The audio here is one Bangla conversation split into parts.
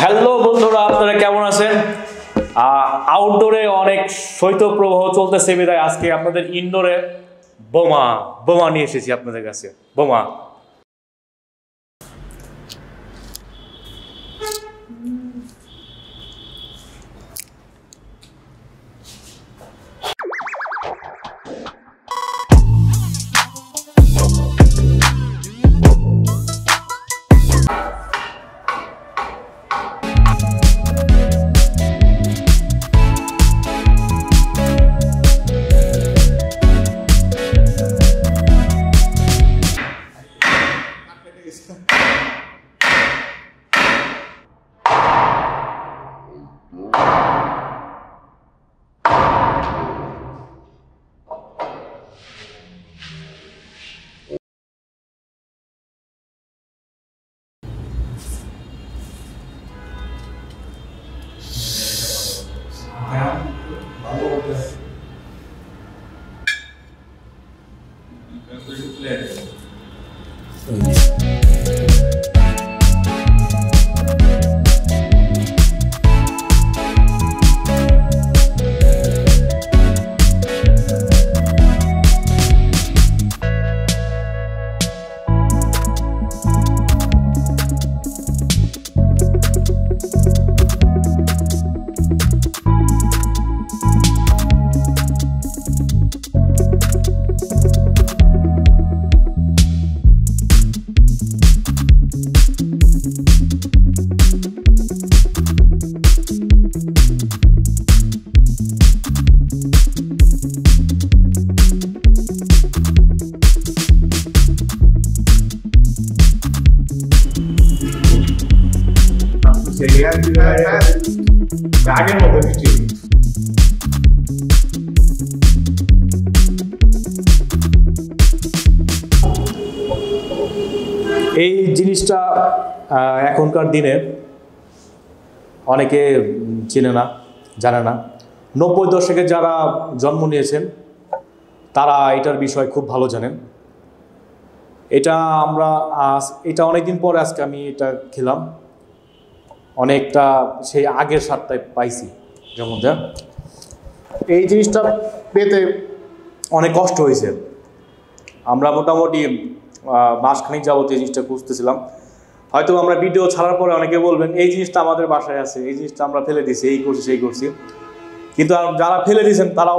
হ্যালো বন্ধুরা, আপনারা কেমন আছেন? আউটডোরে অনেক শৈত্যপ্রবাহ চলতেছে, বিধায় আজকে আপনাদের ইনডোরে বোমা নিয়ে এসেছি আপনাদের কাছে। বোমা ব্যাগের মধ্যে মিষ্টি। এই জিনিসটা এখনকার দিনে অনেকে চেনে না, জানে না। 90 দশকে যারা জন্ম নিয়েছেন তারা এটার বিষয় খুব ভালো জানেন। এটা অনেকদিন পরে আজকে আমি এটা খেলাম, অনেকটা সেই আগের স্বাদটাই পাইছি। যেমন এই জিনিসটা পেতে অনেক কষ্ট হয়েছে। আমরা মোটামুটি মাসখানিক যাবত এই জিনিসটা খুঁজতেছিলাম। হয়তো আমরা ভিডিও ছাড়ার পরে অনেকে বলবেন এই জিনিসটা আমাদের বাসায় আছে, এই জিনিসটা আমরা ফেলে দিছি, এই করছি সেই করছি। কিন্তু যারা ফেলে দিয়েছেন তারা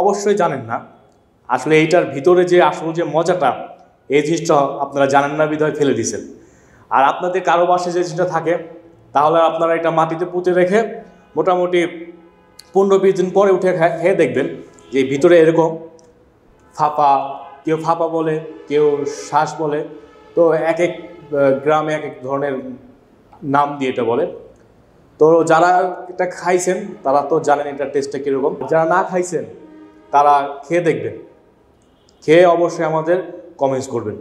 অবশ্যই জানেন না আসলে এইটার ভিতরে যে আসল যে মজাটা, এই জিনিসটা আপনারা জানেন না বিধায় ফেলে দিয়েছেন। আর আপনাদের কারো বাসায় যে জিনিসটা থাকে, তাহলে আপনারা এটা মাটিতে পুঁতে রেখে মোটামুটি 15-20 দিন পরে উঠে খেয়ে দেখবেন যে ভিতরে এরকম কেউ ফাঁপা বলে, কেউ শ্বাস বলে। তো এক এক গ্রামে এক এক ধরনের নাম দিয়ে এটা বলে। তো যারা এটা খাইছেন তারা তো জানেন এটার টেস্টটা কীরকম। যারা না খাইছেন তারা খেয়ে দেখবেন, খেয়ে অবশ্যই আমাদের কমেন্টস করবেন।